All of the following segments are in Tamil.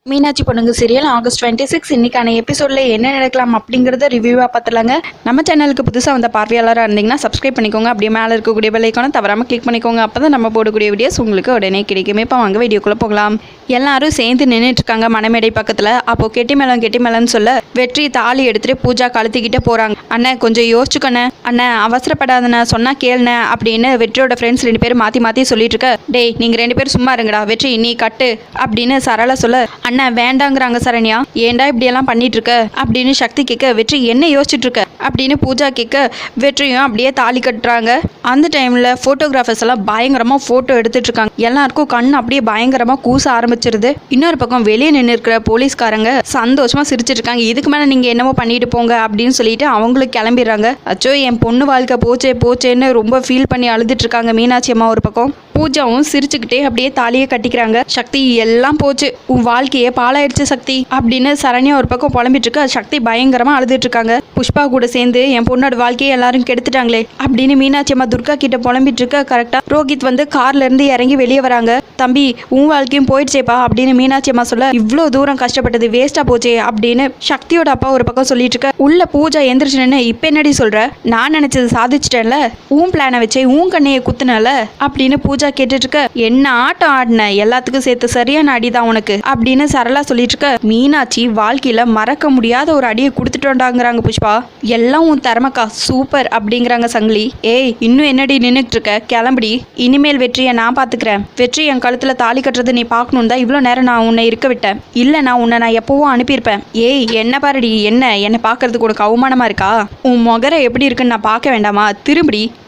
மீனாட்சி பொண்ணுங்க சீரியல் ஆகஸ்ட் 26 இன்னைக்கான எபிசோட்ல என்ன நடக்கலாம் அப்படிங்கறத ரிவ்யூவா பார்த்தலாங்க. நம்ம சேனலுக்கு புதுசாக வந்த பார்வையாளராக இருந்தீங்கன்னா சப்ஸ்கிரைப் பண்ணிக்கோங்க. அப்படியே மேலே இருக்கக்கூடிய பெல் ஐக்கானை தவறாமல் கிளிக் பண்ணிக்கோங்க. அப்பதான் நம்ம போடக்கூடிய வீடியோஸ் உங்களுக்கு உடனே கிடைக்குமே. இப்போ வாங்க வீடியோக்குள்ள போகலாம். எல்லாரும் சேர்ந்து நின்றுட்டு இருக்காங்க மணமேடை பக்கத்துல. அப்போ கெட்டி மேளம்னு சொல்ல வெற்றி தாலி எடுத்துட்டு பூஜா கழுத்திக்கிட்டே போறாங்க. அண்ணன் கொஞ்சம் யோசிச்சுக்கண்ணே, அண்ணன் அவசரப்படாதண்ண, சொன்னா கேளுண்ண அப்படின்னு வெற்றியோட ஃப்ரெண்ட்ஸ் 2 பேரும் மாத்தி சொல்லிட்டு இருக்க. டேய் நீங்க 2 பேரும் சும்மா இருங்கடா, வெற்றி நீ கட்டு அப்படின்னு சரளா சொல்ல, அண்ணன் வேண்டாங்கிறாங்க சரண்யா, ஏண்டா இப்படியெல்லாம் பண்ணிட்டு இருக்க அப்படின்னு சக்தி கேட்க, வெற்றி என்ன யோசிச்சுட்டு இருக்க அப்படின்னு பூஜா கேட்க, வெற்றியும் அப்படியே தாலி கட்டுறாங்க. அந்த டைம்ல போட்டோகிராஃபர்ஸ் எல்லாம் பயங்கரமா போட்டோ எடுத்துட்டு இருக்காங்க. எல்லாருக்கும் கண் அப்படியே பயங்கரமா கூச ஆரம்பிச்சிருது. இன்னொரு பக்கம் வெளியே நின்று இருக்கிற போலீஸ்காரங்க சந்தோஷமா சிரிச்சிட்டு இருக்காங்க. இதுக்கு மேல நீங்க என்னமோ பண்ணிட்டு போங்க அப்படின்னு சொல்லிட்டு அவங்களுக்கு கிளம்பிடுறாங்க. அச்சோ என் பொண்ணு வாழ்க்கை போச்சேன்னு ரொம்ப ஃபீல் பண்ணி அழுதுட்டு இருக்காங்க மீனாட்சி அம்மா ஒரு பக்கம். பூஜாவும் சிரிச்சுக்கிட்டே அப்படியே தாலியை கட்டிக்கிறாங்க. சக்தி எல்லாம் போச்சு, உன் வாழ்க்கையே பாலாயிடுச்சு சக்தி அப்படின்னு சரண்யா ஒரு பக்கம் புலம்பிட்டு இருக்க. சக்தி பயங்கரமா அழுதுட்டு இருக்காங்க. புஷ்பா கூட சேர்ந்து என் பொண்ணோட வாழ்க்கையை எல்லாரும் கெடுத்துட்டாங்களே அப்படின்னு மீனாட்சி அம்மா துர்கா கிட்ட புலம்பிட்டு இருக்க. கரெக்டா ரோஹித் வந்து கார்ல இருந்து இறங்கி வெளியே வராங்க. தம்பி உன் வாழ்க்கையும் போயிடுச்சேப்பா அப்படின்னு மீனாட்சி அம்மா சொல்ல, இவ்வளவு தூரம் கஷ்டப்பட்டது வேஸ்டா போச்சே அப்படின்னு சக்தியோட அப்பா ஒரு பக்கம் சொல்லிட்டு இருக்க. உள்ள பூஜா எந்திரிச்சு நின்னு, இப்ப என்னடி சொல்ற, நான் நினைச்சது சாதிச்சிட்டேன்ல, உன் பிளானை வச்சே உன் கண்ணையை குத்துனல அப்படின்னு பூஜா கேட்டுட்டு இருக்க. என்ன ஆட்டம் ஆடின, எல்லாத்துக்கும் சேர்த்து சரியான அடிதான் உனக்கு அப்படின்னு சரளா சொல்லிட்டு இருக்க. மீனாட்சி வாழ்க்கையில மறக்க முடியாத ஒரு அடியை கொடுத்துட்டோண்டாங்கிறாங்க புஷ்பா. எல்லாம் உன் திறமக்கா, சூப்பர் அப்படிங்கிறாங்க சங்கிலி. ஏய் இன்னும் என்னடி நின்னுட்டு இருக்க, கிளம்புடி, இனிமேல் வெற்றியை நான் பாத்துக்கிறேன். வெற்றி என் கழுத்துல தாலி கட்டுறது நீ பாக்கணும் தான் இவ்வளவு நேரம் நான் உன்னை இருக்க விட்டேன், இல்ல நான் உன்னை நான் எப்பவும் அனுப்பியிருப்பேன். ஏய் என்ன பாருடி, என்ன பாக்குறதுக்கு உனக்கு அவமானமா இருக்கா, உன் முகர எப்படி இருக்குன்னு நான் பார்க்க வேண்டாமா,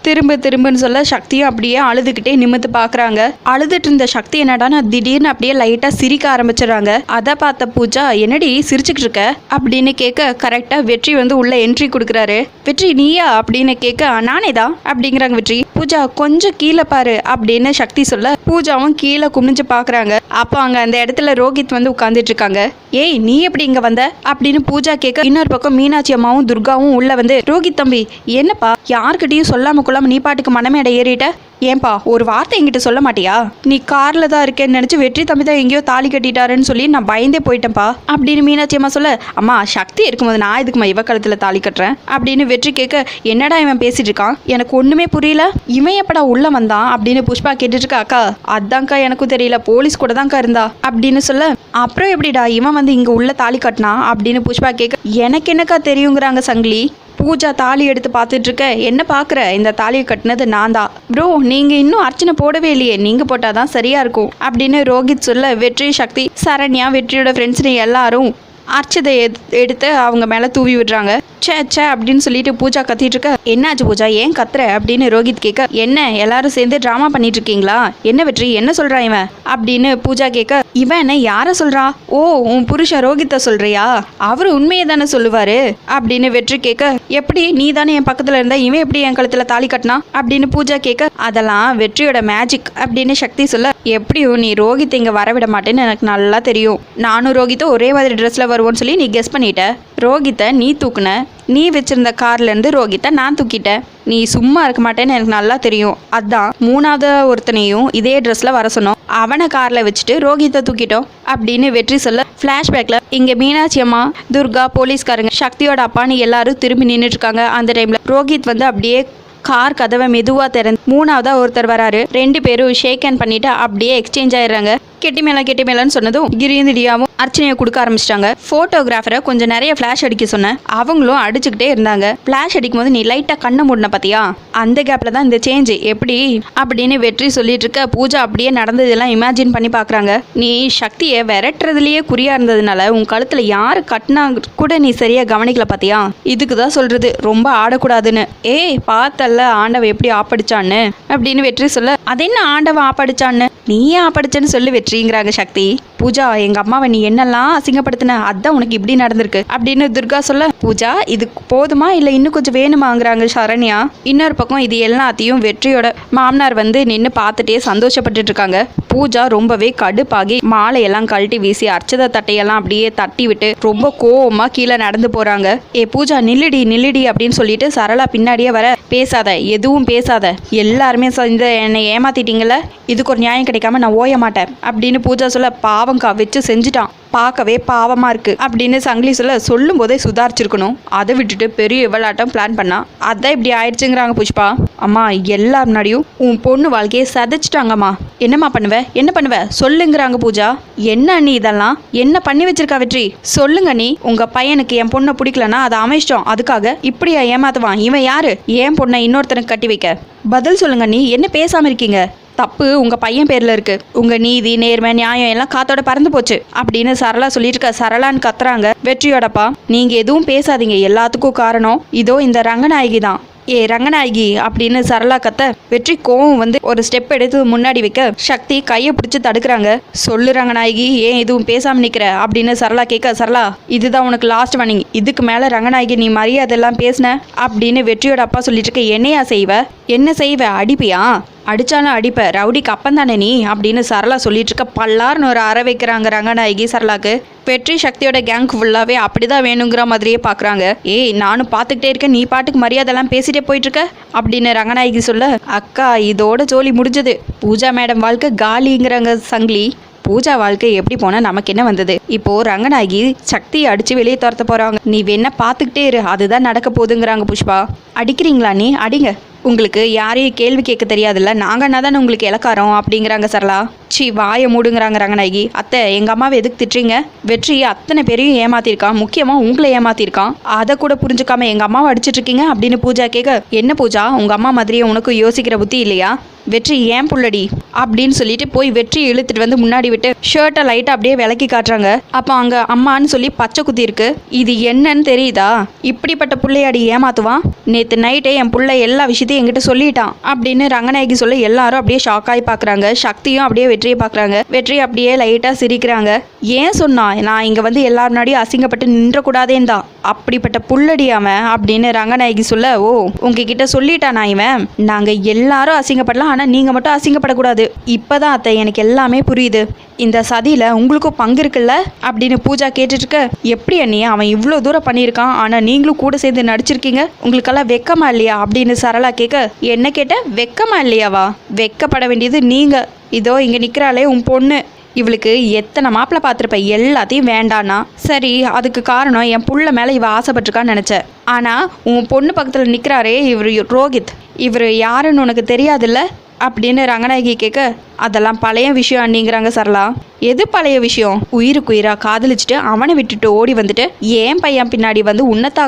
திரும்புன்னு சொல்ல சக்தியும் அப்படியே அழுதுகிட்டே நிமித்து பாக்குறாங்க. அழுதுட்டு இருந்த சக்தி என்னடானா திடீர்னு அப்படியே லைட்டா சிரிக்க ஆரம்பிச்சிடறாங்க. அதை பார்த்த பூஜா, என்னடி சிரிச்சுக்கிட்டு இருக்க அப்படின்னு கேட்க, கரெக்டா வெற்றி வந்து உள்ள என்ட்ரி கொடுக்குறாரு. வெற்றி நீயா அப்படின்னு கேட்க, நானேதான் அப்படிங்கிறாங்க வெற்றி. பூஜா கொஞ்சம் கீழே பாரு அப்படின்னு சக்தி சொல்ல, பூஜாவும் கீழே குமிஞ்சு பாக்குறாங்க. அப்போ அங்க அந்த இடத்துல ரோஹித் வந்து உட்கார்ந்துட்டு இருக்காங்க. ஏய் நீ எப்படி இங்க வந்த அப்படின்னு பூஜா கேட்க, இன்னொரு பக்கம் மீனாட்சி அம்மாவும் துர்காவும் உள்ள வந்து, ரோஹித் தம்பி என்னப்பா யார்கிட்டயும் சொல்லாம நீ பாட்டுக்கு மனமேடை ஏறிட்ட, ஏன்பா ஒரு வார்த்தை என்கிட்ட சொல்ல மாட்டியா, நீ கார்ல தான் இருக்கேன்னு நினைச்சு வெற்றி தம்பி தான் எங்கேயோ தாலி கட்டிட்டாருன்னு சொல்லி நான் பயந்தே போயிட்டேன்ப்பா அப்படின்னு மீனாட்சி அம்மா சொல்ல, அம்மா சக்தி இருக்கும்போது நான் இதுக்குமா இவ கழுத்துல தாலி கட்டுறேன் அப்படின்னு வெற்றி கேட்க, என்னடா இவன் பேசிட்டு இருக்கான், எனக்கு ஒண்ணுமே புரியல, இவன் எப்படா உள்ள வந்தான் அப்படின்னு புஷ்பா கேட்டுட்டு இருக்கா. அக்கா அதான்க்கா எனக்கும் தெரியல, போலீஸ் கூட தான்க்கா இருந்தா அப்படின்னு சொல்ல, அப்புறம் எப்படிடா இவன் வந்து இங்க உள்ள தாலி கட்டினா அப்படின்னு புஷ்பா கேட்க, எனக்கு என்னக்கா தெரியுங்கிறாங்க சங்கிலி. பூஜா தாலி எடுத்து பார்த்துட்டு இருக்க, என்ன பாக்குற, இந்த தாலியை கட்டினது நான் தான் ப்ரோ, நீங்க இன்னும் அர்ச்சனை போடவே இல்லையே, நீங்க போட்டாதான் சரியா இருக்கும் அப்படின்னு ரோஹித் சொல்ல, வெற்றி சக்தி சரண்யா வெற்றியோட ஃப்ரெண்ட்ஸ் எல்லாரும் அர்ச்சதை எடுத்து அவங்க மேல தூவி விடுறாங்க. சே அப்படின்னு சொல்லிட்டு பூஜா கத்திட்டு இருக்க. என்னாச்சு பூஜா ஏன் கத்துற அப்படின்னு ரோஹித் கேட்க, என்ன எல்லாரும் சேர்ந்து டிராமா பண்ணிட்டு இருக்கீங்களா, என்ன வெற்றி என்ன சொல்றா இவன் அப்படின்னு பூஜா கேட்க, இவன் என்ன யார சொல்றா, ஓ உன் புருஷன் ரோஹித்த சொல்றியா, அவரு உண்மையை தானே சொல்லுவாரு அப்படின்னு வெற்றி கேட்க, எப்படி நீ தானே என் பக்கத்துல இருந்தா இவன் எப்படி என் கழுத்துல தாலி கட்டினா அப்படின்னு பூஜா கேட்க, அதெல்லாம் வெற்றியோட மேஜிக் அப்படின்னு சக்தி சொல்ல, எப்படியும் நீ ரோஹித் இங்க வரவிட மாட்டேன்னு எனக்கு நல்லா தெரியும், நானும் ரோஹித்தும் ஒரே மாதிரி ட்ரெஸ்ல வருவோன்னு சொல்லி நீ கெஸ் பண்ணிட்ட, ரோஹித்தை நீ தூக்குன, நீ வச்சிருந்த கார்ல இருந்து ரோஹித்தை நான் தூக்கிட்டேன், நீ சும்மா இருக்க மாட்டேன்னு எனக்கு நல்லா தெரியும், அதான் 3வது ஒருத்தனையும் இதே ட்ரெஸ்ல வர சொன்னோம், அவனை கார்ல வச்சுட்டு ரோஹித்தை தூக்கிட்டோம் அப்படின்னு வெற்றி சொல்ல, பிளாஷ்பேக்ல இங்க மீனாட்சி அம்மா துர்கா போலீஸ்காரங்க சக்தியோட அப்பான்னு எல்லாரும் திரும்பி நின்றுட்டு இருக்காங்க. அந்த டைம்ல ரோஹித் வந்து அப்படியே கார் கதவை மெதுவா திறந்து 3வதா ஒருத்தர் வராரு. 2 பேரும் ஷேக் ஹேண்ட் பண்ணிட்டு அப்படியே எக்ஸ்சேஞ்ச் ஆயிடுறாங்க. கெட்டி மேலன்னு சொன்னதும் கிரிந்திடியாவும் அர்ச்சனையை கொடுக்க ஆரம்பிச்சிட்டாங்க. போட்டோகிராஃபரை கொஞ்சம் நிறைய ஃபிளாஷ் அடிக்க சொன்னேன், அவங்களும் அடிச்சுக்கிட்டே இருந்தாங்க. ஃபிளாஷ் அடிக்கும் போது நீ லைட்டா கண்ணை மூடின பாத்தியா, அந்த கேப்ல தான் இந்த சேஞ்ச் எப்படி அப்படின்னு வெற்றி சொல்லிட்டு இருக்க. பூஜா அப்படியே நடந்ததெல்லாம் இமேஜின் பண்ணி பாக்குறாங்க. நீ சக்தியை விரட்டுறதுலயே குறியா இருந்ததுனால உன் கழுத்துல யாரு கட்டினா கூட நீ சரியா கவனிக்கல பாத்தியா, இதுக்குதான் சொல்றது ரொம்ப ஆடக்கூடாதுன்னு. ஏய் பார்த்தல்ல ஆண்டவ எப்படி ஆப்படிச்சான்னு அப்படின்னு வெற்றி சொல்ல, அது என்ன ஆண்டவ ஆப்படிச்சான்னு, நீயே ஆப்படிச்சன்னு சொல்லி வெற்றிங்கிறாங்க சக்தி. பூஜா எங்க அம்மாவை நீ என்னெல்லாம் அசிங்கப்படுத்தின, அதான் உனக்கு இப்படி நடந்திருக்கு அப்படின்னு துர்கா சொல்ல, பூஜா இது போதுமா இல்ல இன்னும் கொஞ்சம் வேணுமாங்கிறாங்க சரண்யா. இன்னொரு பக்கம் இது எல்லாத்தையும் வெற்றியோட மாமனார் வந்து நின்று பார்த்துட்டே சந்தோஷப்பட்டுட்டு இருக்காங்க. பூஜா ரொம்பவே கடுப்பாகி மாலையெல்லாம் கழட்டி வீசி அர்ச்சத தட்டையெல்லாம் அப்படியே தட்டி விட்டு ரொம்ப கோவமா கீழே நடந்து போறாங்க. ஏ பூஜா நில்லுடி அப்படின்னு சொல்லிட்டு சரளா பின்னாடியே வர, பேசாத எதுவும் பேசாத, எல்லாருமே இந்த என்னை ஏமாத்திட்டீங்கல்ல, இதுக்கு ஒரு நியாயம் கிடைக்காம நான் ஓய மாட்டேன் அப்படின்னு பூஜா சொல்ல, பாவம் பாவங்கா வச்சு செஞ்சுட்டான், பார்க்கவே பாவமா இருக்கு அப்படின்னு சங்கிலி சொல்லும் போதே சுதாரிச்சிருக்கணும். அதை விட்டுட்டு பெரிய விளையாட்டம் பிளான் பண்ணா. அதான் இப்படி ஆயிடுச்சுங்கிறாங்க புஷ்பா. அம்மா எல்லார் முன்னாடியும் உன் பொண்ணு வாழ்க்கையை சதைச்சிட்டாங்கம்மா, என்னம்மா பண்ணுவ, என்ன பண்ணுவ சொல்லுங்கிறாங்க பூஜா. என்ன நீ இதெல்லாம் என்ன பண்ணி வச்சிருக்கா வெற்றி, சொல்லுங்க நீ. உங்க பையனுக்கு என் பொண்ணை பிடிக்கலன்னா அதை அமைச்சிட்டோம், அதுக்காக இப்படியா ஏமாத்துவான்? இவன் யாரு என் பொண்ணை இன்னொருத்தனுக்கு கட்டி வைக்க? பதில் சொல்லுங்க நீ, என்ன பேசாம இருக்கீங்க? தப்பு உங்க பையன் பேர்ல இருக்கு, உங்க நீதி நேர்மை நியாயம் எல்லாம் காத்தோட பறந்து போச்சு அப்படின்னு சரளா சொல்லிட்டு இருக்க. சரளான்னு கத்துறாங்க வெற்றியோடப்பா. நீங்க எதுவும் பேசாதீங்க, எல்லாத்துக்கும் காரணம் இதோ இந்த ரங்கநாயகி தான். ஏ ரங்கநாயகி அப்படின்னு சரளா கத்த வெற்றி கோவம் வந்து ஒரு ஸ்டெப் எடுத்து முன்னாடி வைக்க சக்தி கையை பிடிச்சி தடுக்கிறாங்க. சொல்லு ரங்கநாயகி, ஏன் எதுவும் பேசாம நிக்கிற அப்படின்னு சரளா கேட்க, சரளா இதுதான் உனக்கு லாஸ்ட் வார்னிங், இதுக்கு மேல ரங்கநாயகி நீ மரியாதை எல்லாம் பேசின அப்படின்னு வெற்றியோட அப்பா சொல்லிட்டு இருக்க. என்னையா செய்வ, என்ன செய்வ, அடிப்பியா? அடிச்சாலும் அடிப்ப, ரவுடிக்கு அப்பந்தானே நீ அப்படின்னு சரளா சொல்லிட்டு இருக்க. பல்லார்னு ஒரு அற வைக்கிறாங்க ரங்கநாயகி சரளாக்கு. வெற்றி சக்தியோட கேங் ஃபுல்லாவே அப்படிதான் வேணுங்கிற மாதிரியே பாக்குறாங்க. ஏய் நானும் பார்த்துக்கிட்டே இருக்கேன், நீ பாட்டுக்கு மரியாதைலாம் பேசிட்டே போயிட்டு இருக்க அப்படின்னு ரங்கநாயகி சொல்ல, அக்கா இதோட ஜோலி முடிஞ்சது, பூஜா மேடம் வாழ்க்கை காலிங்கிறாங்க சங்கிலி. பூஜா வாழ்க்கை எப்படி போனா நமக்கு என்ன வந்தது? இப்போ ரங்கநாயகி சக்தியை அடிச்சு வெளியே துரத்த போறாங்க, நீ வேணா பார்த்துக்கிட்டே இரு, அதுதான் நடக்க போகுதுங்கிறாங்க புஷ்பா. அடிக்கிறீங்களா நீ, அடிங்க, உங்களுக்கு யாரையும் கேள்வி கேட்க தெரியாதுல்ல, நாங்கன்னா தானே உங்களுக்கு இலக்காரம் அப்படிங்கிறாங்க சரளா. சி வாயை மூடுங்கிறாங்க ரங்கநாயகி. அத்தை எங்க அம்மாவை எதுக்கு திட்டுறீங்க? வெற்றி அத்தனை பேரையும் ஏமாத்திருக்கான், முக்கியமா உங்களை ஏமாத்திருக்கான், அதை கூட புரிஞ்சுக்காம எங்க அம்மாவை அடிச்சிட்டு இருக்கீங்க அப்படின்னு பூஜா கேட்க, என்ன பூஜா உங்க அம்மா மாதிரியே உனக்கு யோசிக்கிற புத்தி இல்லையா? வெற்றி ஏன் புள்ளடி அப்படின்னு சொல்லிட்டு போய் வெற்றி இழுத்துட்டு வந்து முன்னாடி விட்டு ஷர்ட்டை லைட்டா அப்படியே விலக்கி காட்டுறாங்க. அப்போ அங்க அம்மான்னு சொல்லி பச்சை குத்தி இருக்கு, இது என்னன்னு தெரியுதா? இப்படிப்பட்ட புள்ளையாடி ஏமாத்துவான், நேத்து நைட்டே என் புள்ளை எல்லா விஷயத்தையும் என்கிட்ட சொல்லிட்டான் அப்படின்னு ரங்கநாயகி சொல்ல எல்லாரும் அப்படியே ஷாக் ஆகி பாக்குறாங்க. சக்தியும் அப்படியே வெற்றியை பாக்குறாங்க. வெற்றி அப்படியே லைட்டா சிரிக்கிறாங்க. ஏன் சொன்னா நான் இங்க வந்து எல்லாரும் முன்னாடியும் அசிங்கப்பட்டு நின்ற கூடாதேன்னு தான், அப்படிப்பட்ட புள்ளடி அவன் அப்படின்னு ரங்கநாயகி சொல்ல, ஓ உங்ககிட்ட சொல்லிட்டானா இவன், நாங்க எல்லாரும் அசிங்கப்படலாம் ஆனா நீங்க மட்டும் அசிங்கப்படக்கூடாது. இப்பதான் அத்தை எனக்கு எல்லாமே புரியுது, இந்த சதியில உங்களுக்கும் பங்கு இருக்குல்ல அப்படின்னு பூஜா கேட்டுட்டு இருக்க. எப்படி அண்ணி அவன் இவ்வளோ தூரம் பண்ணியிருக்கான், ஆனா நீங்களும் கூட சேர்ந்து நடிச்சிருக்கீங்க, உங்களுக்கெல்லாம் வெக்கமா இல்லையா அப்படின்னு சரளா கேட்க, என்ன கேட்ட, வெக்கமா இல்லையாவா? வெக்கப்பட வேண்டியது நீங்க. இதோ இங்க நிக்கிறாளே உன் பொண்ணு, இவளுக்கு எத்தனை மாப்பிள்ளை பார்த்துருப்ப, எல்லாத்தையும் வேண்டானா சரி, அதுக்கு காரணம் என் புள்ள மேலே இவ ஆசைப்பட்டிருக்கான்னு நினச்சேன். ஆனால் உன் பொண்ணு பக்கத்தில் நிற்கிறாரே இவர் ரோஹித், இவர் யாருன்னு உனக்கு தெரியாதுல்ல அப்படின்னு ரங்கநாயகி கேட்க, அதெல்லாம் பழைய விஷயம் அண்ணிங்கிறாங்க சரளா. எது பழைய விஷயம்? உயிருக்குயிரா காதலிச்சுட்டு அவனை விட்டுட்டு ஓடி வந்துட்டு ஏன் பையன் பின்னாடி வந்து உன்னத்தா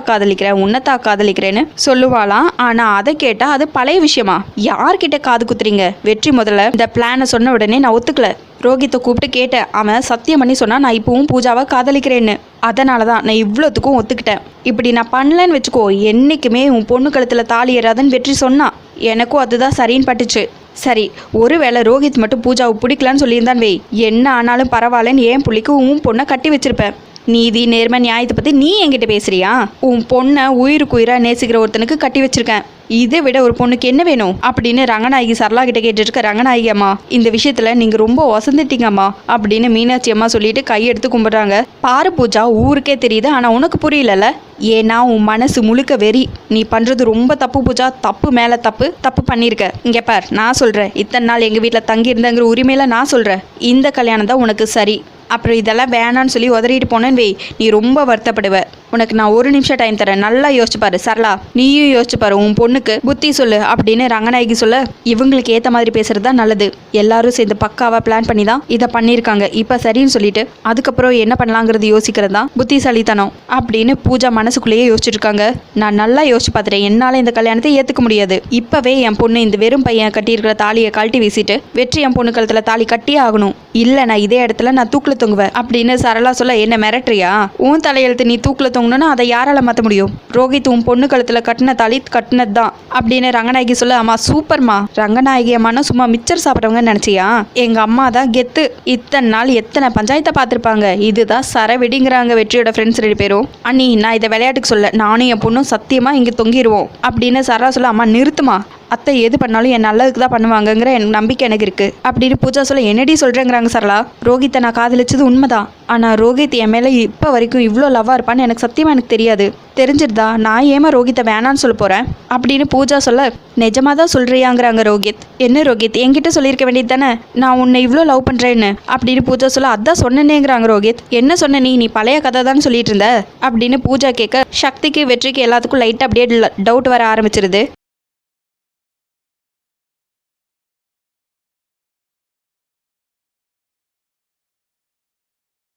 காதலிக்கிறேன்னு சொல்லுவாளாம். ஆனா அதை கேட்டா அது பழைய விஷயமா? யார்கிட்ட காது குத்துறீங்க? வெற்றி முதல்ல இந்த பிளானை சொன்ன உடனே நான் ஒத்துக்கல, ரோஹித்தை கூப்பிட்டு கேட்டேன், அவன் சத்தியம் பண்ணி சொன்னா நான் இப்பவும் பூஜாவை காதலிக்கிறேன்னு, அதனாலதான் நான் இவ்வளோத்துக்கும் ஒத்துக்கிட்டேன். இப்படி நான் பண்ணலன்னு வச்சுக்கோ, என்னைக்குமே உன் பொண்ணு கழுத்துல தாலி ஏறாதுன்னு வெற்றி சொன்னா, எனக்கும் அதுதான் சரின்னு பட்டுச்சு. சரி ஒருவேளை ரோஹித் மட்டும் பூஜாவை பிடிக்கலான்னு சொல்லியிருந்தான் வை, என்ன ஆனாலும் பரவாயில்லன்னு என் புள்ளிக்கு உன் பொண்ணை கட்டி வச்சிருப்பேன். நீதி நேர்மை நியாயத்தை பத்தி நீ என்கிட்ட பேசுறியா? உன் பொண்ணை உயிருக்குயிரா நேசிக்கிற ஒருத்தனுக்கு கட்டி வச்சிருக்கேன், இதை விட ஒரு பொண்ணுக்கு என்ன வேணும் அப்படின்னு ரங்கநாயகி சரளா கிட்ட கேட்டுட்டு இருக்க. ரங்கநாயகி அம்மா இந்த விஷயத்துல நீங்க ரொம்ப வசந்துட்டீங்க அம்மா அப்படின்னு மீனாட்சி அம்மா சொல்லிட்டு கையெடுத்து கும்பிடுறாங்க. பாரு பூஜா ஊருக்கே தெரியுது, ஆனா உனக்கு புரியலல்ல, ஏன்னா உன் மனசு முழுக்க வெறி, நீ பண்றது ரொம்ப தப்பு பூஜா, தப்பு மேல தப்பு பண்ணிருக்க. இங்க பார் நான் சொல்றேன், இத்தனை நாள் எங்க வீட்டுல தங்கி இருந்தங்கிற உரிமையில நான் சொல்றேன், இந்த கல்யாணம் தான் உனக்கு சரி, அப்புறம் இதெல்லாம் வேணான்னு சொல்லி உதறிட்டு போனேன்னு வை, நீ ரொம்ப வருத்தப்படுவ. உனக்கு நான் ஒரு நிமிஷம் டைம் தரேன், நல்லா யோசிச்சு பாரு சரளா, நீயும் யோசிச்சு பாரு, உன் பொண்ணுக்கு புத்தி சொல்லு அப்படின்னு ரங்கநாயகி சொல்ல, இவங்களுக்கு ஏற்ற மாதிரி பேசுறது தான் நல்லது, எல்லாரும் சேர்ந்து பக்காவா பிளான் பண்ணி தான் இதை பண்ணியிருக்காங்க, இப்போ சரின்னு சொல்லிட்டு அதுக்கப்புறம் என்ன பண்ணலாங்கிறது யோசிக்கிறது தான் புத்திசாலித்தனம் அப்படின்னு பூஜா மனசுக்குள்ளேயே யோசிச்சுட்டு இருக்காங்க. நான் நல்லா யோசிச்சு பார்த்துட்டேன், என்னால் இந்த கல்யாணத்தை ஏற்றுக்க முடியாது, இப்போவே என் பொண்ணு இந்த வெறும் பையன் கட்டியிருக்கிற தாலியை கழட்டி வீசிட்டு வெற்றி என் பொண்ணு கழுத்தில் தாலி கட்டியே ஆகணும், இல்லை நான் இதே இடத்துல நான் தூக்கில் தொங்குவேன் அப்படின்னு சரளா சொல்ல, என்ன மிரட்டுறியா? உன் தலையெழுத்து நீ தூக்கில் தொங்கணும்னா அதை யாரால மாற்ற முடியும்? ரோஹித் உன் பொண்ணு கழுத்துல கட்டின தாலி கட்டினது தான் அப்படின்னு ரங்கநாயகி சொல்ல, அம்மா சூப்பர்மா, ரங்கநாயகி அம்மானா சும்மா மிச்சர் சாப்பிட்றவங்க நினைச்சியா? எங்க அம்மா தான் கெத்து, இத்தனை நாள் எத்தனை பஞ்சாயத்தை பார்த்துருப்பாங்க, இதுதான் சரவெடிங்கிறாங்க வெற்றியோட ஃப்ரெண்ட்ஸ் 2 பேரும். அண்ணி நான் இதை விளையாட்டுக்கு சொல்ல, நானும் என் பொண்ணும் சத்தியமா இங்க தொங்கிடுவோம் அப்படின்னு சரளா சொல்ல, அம்மா நிறுத்துமா, அத்தை எது பண்ணாலும் என் நல்லதுக்கு தான் பண்ணுவாங்கங்கிற எனக்கு நம்பிக்கை எனக்கு இருக்குது அப்படின்னு பூஜா சொல்ல என்னடி சொல்கிறேங்கிறாங்க சரளா. ரோஹித்தை நான் காதலிச்சது உண்மைதான், ஆனால் ரோஹித் என் மேலே இப்போ வரைக்கும் இவ்வளோ லவ்வாக இருப்பான்னு எனக்கு சத்தியமாக எனக்கு தெரியாது. தெரிஞ்சிருந்தா நான் ஏமா ரோஹித்தை வேணான்னு சொல்ல போகிறேன் அப்படின்னு பூஜா சொல்ல நிஜமாக தான் சொல்கிறியாங்கிறாங்க ரோஹித். என்ன ரோஹித் என்கிட்ட சொல்லியிருக்க வேண்டியது தானே நான் உன்னை இவ்வளோ லவ் பண்ணுறேன்னு அப்படின்னு பூஜா சொல்ல அதான் சொன்னேங்கிறாங்க ரோஹித். என்ன சொன்ன நீ பழைய கதை தான் சொல்லிட்டு இருந்த அப்படின்னு பூஜா கேட்க சக்திக்கு வெற்றிக்கு எல்லாத்துக்கும் லைட்டாக அப்படியே டவுட் வர ஆரம்பிச்சிருது.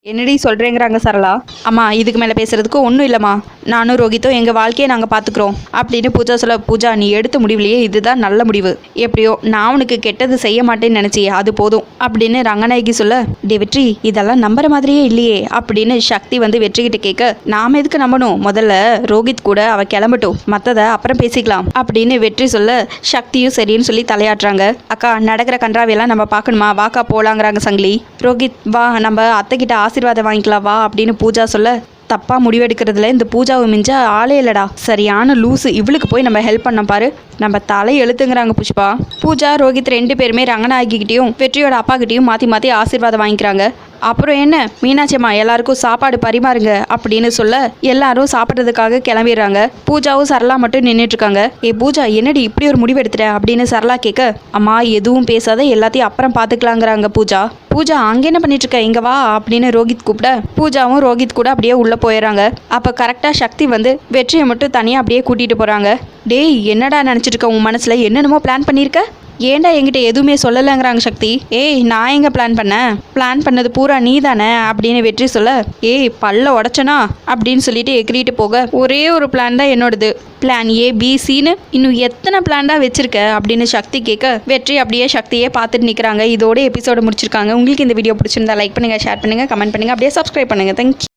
என்னடி சொல்கிறேங்கிறாங்க சரளா. அம்மா இதுக்கு மேலே பேசுகிறதுக்கு ஒன்றும் இல்லைம்மா, நானும் ரோஹித்தும் எங்கள் வாழ்க்கையை நாங்கள் பார்த்துக்குறோம் அப்படின்னு பூஜா சொல்ல பூஜா நீ எடுத்த முடிவுலையே இதுதான் நல்ல முடிவு. எப்படியோ நான் உனக்கு கெட்டது செய்ய மாட்டேன்னு நினச்சியே அது போதும் அப்படின்னு ரங்கநாயகி சொல்ல வெற்றி இதெல்லாம் நம்புற மாதிரியே இல்லையே அப்படின்னு சக்தி வெற்றிக்கிட்ட கேட்க நாம் எதுக்கு நம்பணும், முதல்ல ரோஹித் கூட அவ கிளம்பட்டும் மற்றதை அப்புறம் பேசிக்கலாம் அப்படின்னு வெற்றி சொல்ல சக்தியும் சரின்னு சொல்லி தலையாட்டுறாங்க. அக்கா நடக்கிற கன்றாவையெல்லாம் நம்ம பார்க்கணுமா, வாக்கா போலாங்கிறாங்க சங்கிலி. ரோஹித் வா நம்ம அத்தைக்கிட்ட ஆசீர்வாதம் வாங்கிக்கலாம் வா அப்படின்னு பூஜா சொல்ல தப்பாக முடிவெடுக்கிறதுல இந்த பூஜாவை மிஞ்ச ஆளே இல்லடா, சரியான லூஸு, இவளுக்கு போய் நம்ம ஹெல்ப் பண்ண பாரு, நம்ம தலை எழுத்துங்கிறாங்க புஷ்பா. பூஜா ரோஹித் 2 பேருமே ரங்கநாயகிக்கிட்டையும் வெற்றியோட அப்பா கிட்டையும் மாற்றி ஆசீர்வாதம் வாங்கிக்கிறாங்க. அப்புறம் என்ன மீனாட்சியம்மா எல்லாருக்கும் சாப்பாடு பரிமாறுங்க அப்படின்னு சொல்ல எல்லாரும் சாப்பிட்றதுக்காக கிளம்பிடுறாங்க. பூஜாவும் சரளா மட்டும் நின்றுட்டு இருக்காங்க. பூஜா என்னடி இப்படி ஒரு முடிவு எடுத்துட்ட அப்படின்னு சரளா கேட்க அம்மா எதுவும் பேசாத எல்லாத்தையும் அப்புறம் பார்த்துக்கலாங்கிறாங்க பூஜா. பூஜா அங்கே என்ன பண்ணிட்டு இருக்க இங்க வா அப்படின்னு ரோஹித் கூப்பிட பூஜாவும் ரோஹித் கூட அப்படியே உள்ள போயிடுறாங்க. அப்போ கரெக்டாக சக்தி வெற்றியை மட்டும் தனியாக அப்படியே கூட்டிட்டு போறாங்க. டேய் என்னடா நினச்சிட்டு இருக்க, உன் மனசுல என்னென்னமோ பிளான் பண்ணியிருக்க, ஏன்டா என்கிட்ட எதுவுமே சொல்லலைங்கிறாங்க சக்தி. நான் எங்கே பிளான் பண்ணது பூரா நீ தானே அப்படின்னு வெற்றி சொல்ல பல்ல உடச்சனா அப்படின்னு சொல்லிட்டு எகிரிட்டு போக ஒரே ஒரு பிளான் தான் என்னோடது, பிளான் A B Cன்னு இன்னும் எத்தனை பிளான் தான் வச்சிருக்க அப்படின்னு சக்தி கேட்க வெற்றி அப்படியே சக்தியே பார்த்துட்டு நிற்கிறாங்க. இதோட எபிசோட முடிச்சிருக்காங்க. உங்களுக்கு இந்த வீடியோ பிடிச்சிருந்தா லைக் பண்ணுங்கள், ஷேர் பண்ணுங்கள், கமெண்ட் பண்ணுங்கள், அப்படியே சப்ஸ்கிரைப் பண்ணுங்கள். தேங்க்யூ.